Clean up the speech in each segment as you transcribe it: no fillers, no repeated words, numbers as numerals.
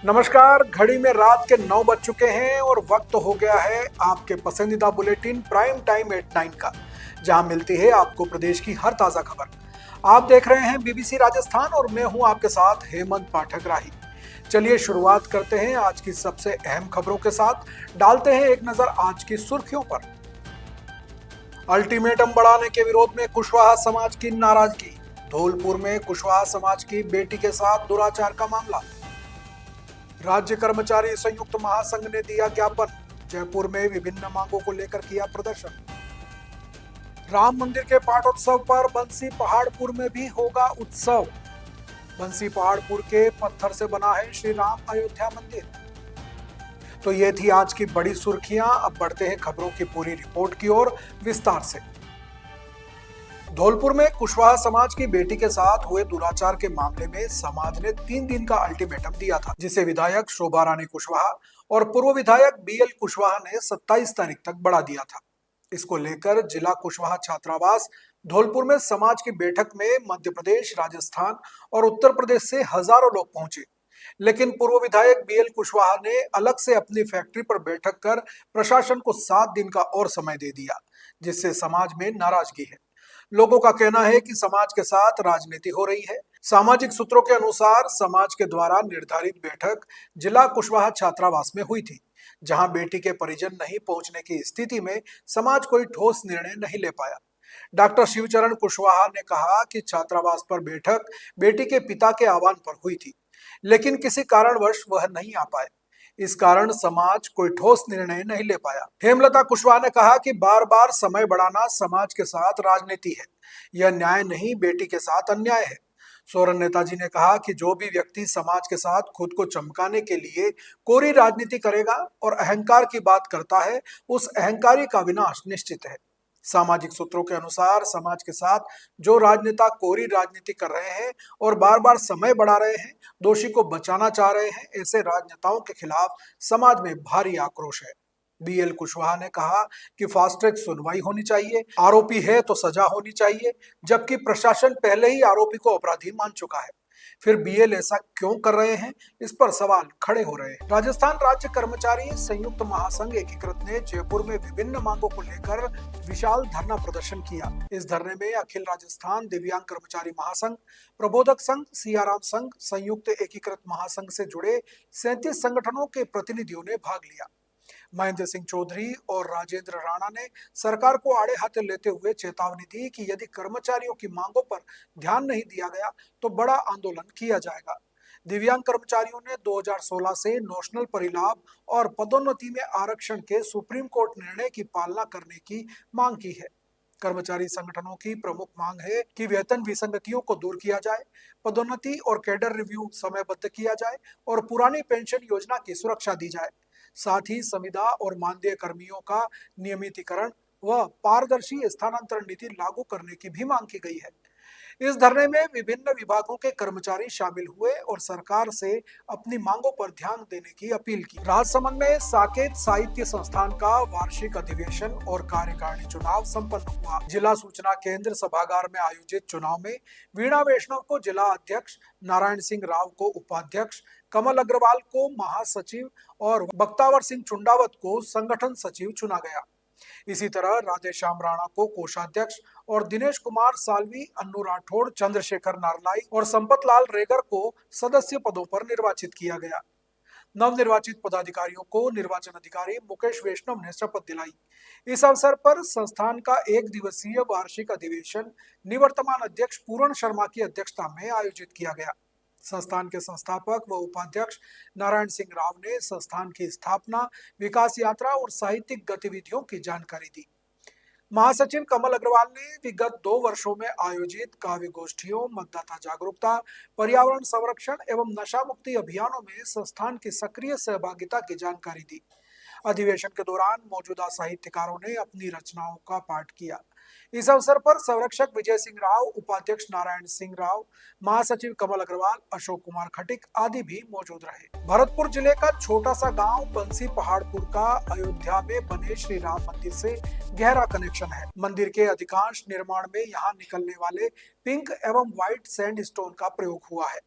नमस्कार। घड़ी में रात के 9 बज चुके हैं और वक्त हो गया है आपके पसंदीदा बुलेटिन प्राइम टाइम एट 9 का, जहां मिलती है आपको प्रदेश की हर ताजा खबर। आप देख रहे हैं बीबीसी राजस्थान और मैं हूं आपके साथ हेमंत पाठक राही। चलिए शुरुआत करते हैं आज की सबसे अहम खबरों के साथ। डालते हैं एक नजर आज की सुर्खियों पर। अल्टीमेटम बढ़ाने के विरोध में कुशवाहा समाज की नाराजगी। धौलपुर में कुशवाहा समाज की बेटी के साथ दुराचार का मामला। राज्य कर्मचारी संयुक्त महासंघ ने दिया ज्ञापन। जयपुर में विभिन्न मांगों को लेकर किया प्रदर्शन। राम मंदिर के पाटोत्सव पर बंसी पहाड़पुर में भी होगा उत्सव। बंसी पहाड़पुर के पत्थर से बना है श्री राम अयोध्या मंदिर। तो ये थी आज की बड़ी सुर्खियां। अब बढ़ते हैं खबरों की पूरी रिपोर्ट की ओर विस्तार से। धौलपुर में कुशवाहा समाज की बेटी के साथ हुए दुराचार के मामले में समाज ने 3 दिन का अल्टीमेटम दिया था, जिसे विधायक शोभा रानी कुशवाहा और पूर्व विधायक बीएल कुशवाहा ने 27 तारीख तक बढ़ा दिया था। इसको लेकर जिला कुशवाहा छात्रावास धौलपुर में समाज की बैठक में मध्य प्रदेश, राजस्थान और उत्तर प्रदेश से हजारों लोग पहुंचे। लेकिन पूर्व विधायक बीएल कुशवाहा ने अलग से अपनी फैक्ट्री पर बैठक कर प्रशासन को 7 दिन का और समय दे दिया, जिससे समाज में नाराजगी है। लोगों का कहना है कि समाज के साथ राजनीति हो रही है। सामाजिक सूत्रों के अनुसार समाज के द्वारा निर्धारित बैठक जिला कुशवाहा छात्रावास में हुई थी, जहां बेटी के परिजन नहीं पहुंचने की स्थिति में समाज कोई ठोस निर्णय नहीं ले पाया। डॉक्टर शिवचरण कुशवाहा ने कहा कि छात्रावास पर बैठक बेटी के पिता के आह्वान पर हुई थी, लेकिन किसी कारणवश वह नहीं आ पाए। इस कारण समाज कोई ठोस निर्णय नहीं ले पाया। हेमलता कुशवाहा ने कहा कि बार बार समय बढ़ाना समाज के साथ राजनीति है, यह न्याय नहीं, बेटी के साथ अन्याय है। सोरेन नेताजी ने कहा कि जो भी व्यक्ति समाज के साथ खुद को चमकाने के लिए कोरी राजनीति करेगा और अहंकार की बात करता है, उस अहंकारी का विनाश निश्चित है। सामाजिक सूत्रों के अनुसार समाज के साथ जो राजनेता कोरी राजनीति कर रहे हैं और बार बार समय बढ़ा रहे हैं, दोषी को बचाना चाह रहे हैं, ऐसे राजनेताओं के खिलाफ समाज में भारी आक्रोश है। बीएल कुशवाहा ने कहा कि फास्ट ट्रैक सुनवाई होनी चाहिए, आरोपी है तो सजा होनी चाहिए, जबकि प्रशासन पहले ही आरोपी को अपराधी मान चुका है। फिर बीएल ऐसा क्यों कर रहे हैं, इस पर सवाल खड़े हो रहे हैं। राजस्थान राज्य कर्मचारी संयुक्त महासंघ एकीकृत ने जयपुर में विभिन्न मांगों को लेकर विशाल धरना प्रदर्शन किया। इस धरने में अखिल राजस्थान दिव्यांग कर्मचारी महासंघ, प्रबोधक संघ, सियाराम संघ, संयुक्त एकीकृत महासंघ से जुड़े 37 संगठनों के प्रतिनिधियों ने भाग लिया। महेंद्र सिंह चौधरी और राजेंद्र राणा ने सरकार को आड़े हाथे लेते हुए चेतावनी दी कि यदि कर्मचारियों की मांगों पर ध्यान नहीं दिया गया तो बड़ा आंदोलन किया जाएगा। दिव्यांग कर्मचारियों ने 2016 से नोशनल परिलाभ और पदोन्नति में आरक्षण के सुप्रीम कोर्ट निर्णय की पालना करने की मांग की है। कर्मचारी संगठनों की प्रमुख मांग है कि वेतन विसंगतियों को दूर किया जाए, पदोन्नति और कैडर रिव्यू समयबद्ध किया जाए और पुरानी पेंशन योजना की सुरक्षा दी जाए। साथ ही संविदा और मानदेय कर्मियों का नियमितीकरण व पारदर्शी स्थानांतरण नीति लागू करने की भी मांग की गई है। इस धरने में विभिन्न विभागों के कर्मचारी शामिल हुए और सरकार से अपनी मांगों पर ध्यान देने की अपील की। राजसमंद में साकेत साहित्य संस्थान का वार्षिक अधिवेशन और कार्यकारिणी चुनाव संपन्न हुआ। जिला सूचना केंद्र सभागार में आयोजित चुनाव में वीणा वैष्णव को जिला अध्यक्ष, नारायण सिंह राव को उपाध्यक्ष, कमल अग्रवाल को महासचिव और बख्तावर सिंह चुंडावत को संगठन सचिव चुना गया। इसी तरह राधेश्याम राणा को कोषाध्यक्ष और दिनेश कुमार सालवी, अन्नू राठौड़, चंद्रशेखर नारलाई और संपत लाल रेगर को सदस्य पदों पर निर्वाचित किया गया। नवनिर्वाचित पदाधिकारियों को निर्वाचन अधिकारी मुकेश वैष्णव ने शपथ दिलाई। इस अवसर पर संस्थान का 1 दिवसीय वार्षिक अधिवेशन निवर्तमान अध्यक्ष पूरण शर्मा की अध्यक्षता में आयोजित किया गया। संस्थान के संस्थापक व उपाध्यक्ष नारायण सिंह राव ने संस्थान की स्थापना, विकास यात्रा और साहित्यिक गतिविधियों की जानकारी दी। महासचिव कमल अग्रवाल ने विगत 2 वर्षों में आयोजित काव्य गोष्ठियों, मतदाता जागरूकता, पर्यावरण संरक्षण एवं नशा मुक्ति अभियानों में संस्थान की सक्रिय सहभागिता की जानकारी दी। अधिवेशन के दौरान मौजूदा साहित्यकारों ने अपनी रचनाओं का पाठ किया। इस अवसर पर संरक्षक विजय सिंह राव, उपाध्यक्ष नारायण सिंह राव, महासचिव कमल अग्रवाल, अशोक कुमार खटिक आदि भी मौजूद रहे। भरतपुर जिले का छोटा सा गांव बंसी पहाड़पुर का अयोध्या में बने श्री राम मंदिर से गहरा कनेक्शन है। मंदिर के अधिकांश निर्माण में यहाँ निकलने वाले पिंक एवं व्हाइट सैंडस्टोन का प्रयोग हुआ है।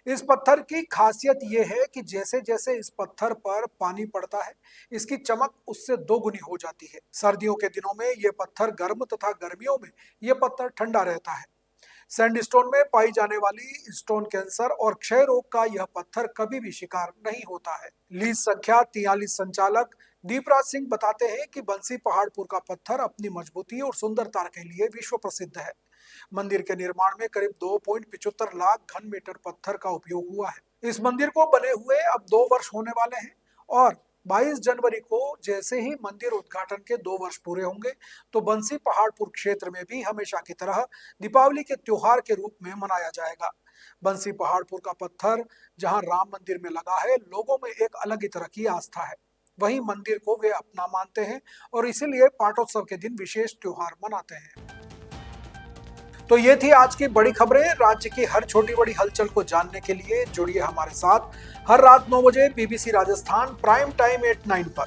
इस पत्थर की खासियत ये है कि जैसे जैसे इस पत्थर पर पानी पड़ता है, इसकी चमक उससे दोगुनी हो जाती है। सर्दियों के दिनों में ये पत्थर गर्म तथा गर्मियों में ये पत्थर ठंडा रहता है। सैंडस्टोन में पाई जाने वाली स्टोन कैंसर और क्षय रोग का यह पत्थर कभी भी शिकार नहीं होता है। लीज संख्या 43 संचालक दीपराज सिंह बताते हैं कि बंसी पहाड़पुर का पत्थर अपनी मजबूती और सुंदरता के लिए विश्व प्रसिद्ध है। मंदिर के निर्माण में करीब 2.75 लाख घन मीटर पत्थर का उपयोग हुआ है। इस मंदिर को बने हुए अब 2 वर्ष होने वाले हैं और 22 जनवरी को जैसे ही मंदिर उद्घाटन के 2 वर्ष पूरे होंगे तो बंसी पहाड़पुर क्षेत्र में भी हमेशा की तरह दीपावली के त्योहार के रूप में मनाया जाएगा। बंसी पहाड़पुर का पत्थर जहां राम मंदिर में लगा है, लोगों में एक अलग ही तरह की आस्था है। वहीं मंदिर को वे अपना मानते हैं और इसीलिए पाटोत्सव के दिन विशेष त्योहार मनाते हैं। तो ये थी आज की बड़ी खबरें। राज्य की हर छोटी बड़ी हलचल को जानने के लिए जुड़िए हमारे साथ हर रात 9 बजे बीबीसी राजस्थान प्राइम टाइम 8/9 पर।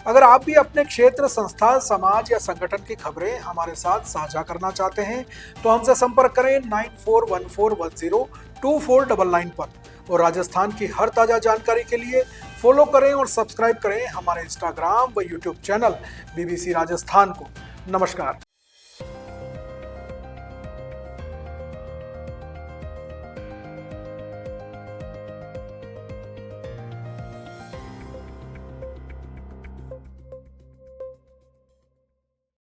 अगर आप भी अपने क्षेत्र, संस्था, समाज या संगठन की खबरें हमारे साथ साझा करना चाहते हैं तो हमसे संपर्क करें 9414102499 पर। और राजस्थान की हर ताजा जानकारी के लिए फॉलो करें और सब्सक्राइब करें हमारे इंस्टाग्राम व यूट्यूब चैनल बीबीसी राजस्थान को। नमस्कार।